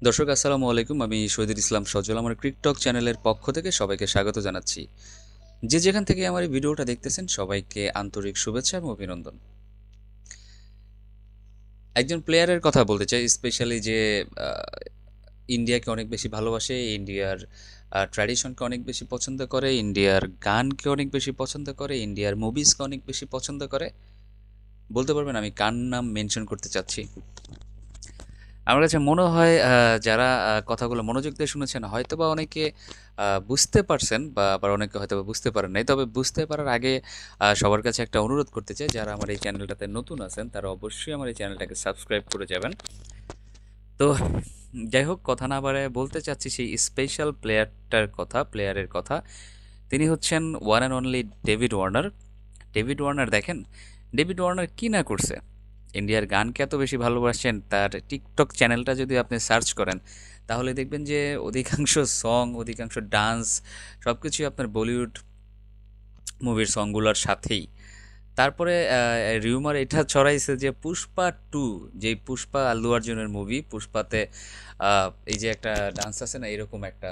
দর্শক আসসালামু আলাইকুম। আমি শহীদুল ইসলাম সজল আমার ক্রিকটক চ্যানেলের পক্ষ থেকে সবাইকে স্বাগত জানাচ্ছি। যে যেখান থেকে আমার এই ভিডিওটা দেখতেছেন সবাইকে আন্তরিক শুভেচ্ছা এবং অভিনন্দন। একজন প্লেয়ারের কথা বলতে চাই, স্পেশালি যে আহ, ইন্ডিয়াকে অনেক বেশি ভালোবাসে, ইন্ডিয়ার ট্র্যাডিশনকে অনেক বেশি পছন্দ করে, ইন্ডিয়ার গানকে অনেক বেশি পছন্দ করে, ইন্ডিয়ার মুভিজকে অনেক বেশি পছন্দ করে। বলতে পারবেন আমি কার নাম মেনশন করতে চাচ্ছি? আমার কাছে মনে হয় যারা কথাগুলো মনোযোগ দিয়ে শুনেছেন হয়তোবা অনেকে বুঝতে পারছেন, বা আবার অনেকে হয়তোবা বুঝতে পারেন নাই। তবে বুঝতে পারার আগে সবার কাছে একটা অনুরোধ করতে চাই, যারা আমার এই চ্যানেলটাতে নতুন আছেন তারা অবশ্যই আমার এই চ্যানেলটাকে সাবস্ক্রাইব করে যাবেন। তো যাই হোক, কথা না বাড়ায় বলতে চাচ্ছি সেই স্পেশাল প্লেয়ারের কথা। তিনি হচ্ছেন one and only David Warner. David Warner দেখেন, ডেভিড ওয়ার্নার কি না করছে। ইন্ডিয়ার গানকে এত বেশি ভালোবাসেন, তার টিকটক চ্যানেলটা যদি আপনি সার্চ করেন তাহলে দেখবেন যে অধিকাংশ সং, অধিকাংশ ডান্স সব কিছুই আপনার বলিউড মুভির সংগুলোর সাথেই। তারপরে রিউমার এটা ছড়াইছে যে পুষ্পা 2, যেই পুষ্পা আল্লু অর্জুনের মুভি, পুষ্পাতে এই যে একটা ডান্স আছে না, এরকম একটা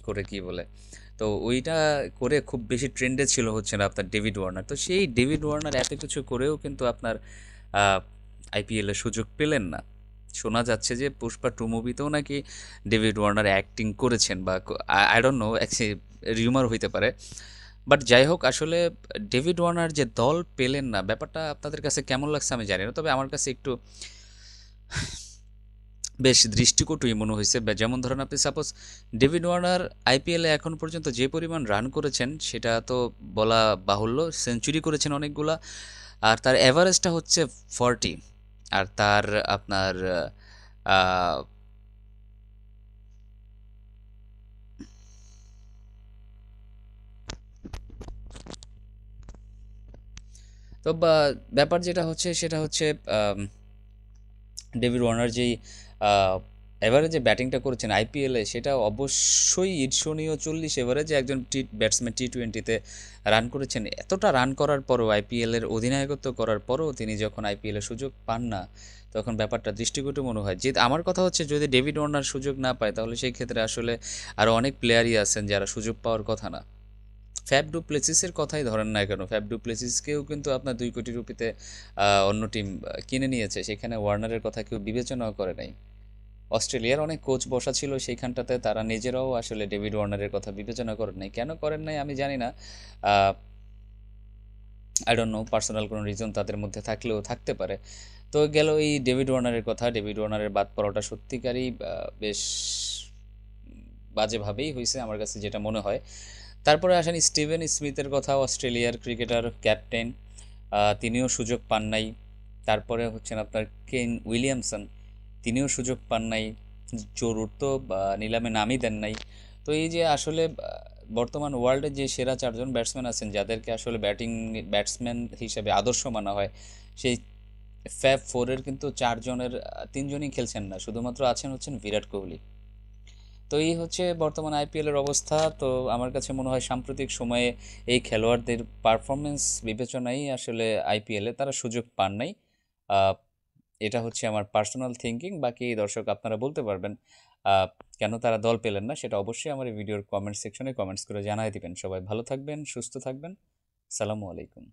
করে কি বলে, তো ওইটা করে খুব বেশি ট্রেন্ডে ছিল হচ্ছে না আপনার ডেভিড ওয়ার্নার। তো সেই ডেভিড ওয়ার্নার এত কিছু করেও কিন্তু আপনার আইপিএলে সুযোগ পেলেন না। শোনা যাচ্ছে যে পুষ্পা 2 মুভিতেও নাকি ডেভিড ওয়ার্নার অ্যাক্টিং করেছেন, বা আই ডোন্ট নো, রিউমার হইতে পারে। বাট যাই হোক, আসলে ডেভিড ওয়ার্নার যে দল পেলেন না, ব্যাপারটা আপনাদের কাছে কেমন লাগছে আমি জানি না, তবে আমার কাছে একটু বেশ দৃষ্টিকটুই মনে হয়েছে। যেমন ধরেন আপনি সাপোজ ডেভিড ওয়ার্নার আইপিএলে এখন পর্যন্ত যে পরিমাণ রান করেছেন সেটা তো বলা বাহুল্য, সেঞ্চুরি করেছেন অনেকগুলা, আর তার অ্যাভারেজটা হচ্ছে 40। আর তার আপনার আহ, তো ব্যাপার যেটা হচ্ছে সেটা হচ্ছে ডেভিড ওয়ার্নার যেই এভারেজে ব্যাটিংটা করেছেন আইপিএলে, সেটা অবশ্যই ঈর্ষণীয়। 40 এভারেজে একজন ব্যাটসম্যান টি20-তে রান করেছেন। এতটা রান করার পরও, আইপিএলের অধিনায়কত্ব করার পরও তিনি যখন আইপিএলে সুযোগ পান না, তখন ব্যাপারটা দৃষ্টিকটু মনে হয়। যে আমার কথা হচ্ছে, যদি ডেভিড ওয়ার্নার সুযোগ না পায় তাহলে সেই ক্ষেত্রে আসলে আরও অনেক প্লেয়ারই আছেন যারা সুযোগ পাওয়ার কথা না। ফ্যাব ডু প্লেসিসের কথাই ধরেন না কেন, ফ্যাব ডু প্লেসিসকেও কিন্তু আপনার 2 কোটি রুপিতে অন্য টিম কিনে নিয়েছে, সেখানে ওয়ার্নারের কথা কেউ বিবেচনাও করে নাই। অস্ট্রেলিয়ার অনেক কোচ বসা ছিল সেইখানটাতে, তারা নিজেরাও আসলে ডেভিড ওয়ার্নারের কথা বিবেচনা করেন নাই। কেন করেন নাই আমি জানি না। আই ডোন্ট নো, পার্সোনাল কোনো রিজন তাদের মধ্যে থাকলেও থাকতে পারে। তো গেল এই ডেভিড ওয়ার্নারের কথা। ডেভিড ওয়ার্নারের বাদ পড়াটা সত্যিকারই বেশ বাজেভাবেই হয়েছে আমার কাছে যেটা মনে হয়। তারপরে আসেন স্টিভেন স্মিথের কথা, অস্ট্রেলিয়ার ক্রিকেটার, ক্যাপ্টেন, তিনিও সুযোগ পান নাই। তারপরে হচ্ছেন আপনার কেন উইলিয়ামসন, তিনিও সুযোগ পান নাই। জো রুট তো নিলামে নামই দেন নাই। তো এই যে আসলে বর্তমান ওয়ার্ল্ডে যে সেরা 4জন ব্যাটসম্যান আছেন, যাদেরকে আসলে ব্যাটসম্যান হিসেবে আদর্শ মানা হয়, সেই ফ্যাব 4-এর কিন্তু 4জনের 3জনই খেলছেন না, শুধুমাত্র হচ্ছেন বিরাট কোহলি। তো এই হচ্ছে বর্তমান আইপিএলের অবস্থা। তো আমার কাছে মনে হয় সাম্প্রতিক সময়ে এই খেলোয়াড়দের পারফরমেন্স বিবেচনায় আসলে আইপিএলে তারা সুযোগ পান নাই। আহ, এটা হচ্ছে আমার পার্সোনাল থিঙ্কিং। বাকি দর্শক আপনারা বলতে পারবেন আহ, কেন তারা দল পেলেন না, সেটা অবশ্যই আমার এই ভিডিওর কমেন্ট সেকশনে কমেন্টস করে জানাই দিবেন। সবাই ভালো থাকবেন, সুস্থ থাকবেন। সালামু আলাইকুম।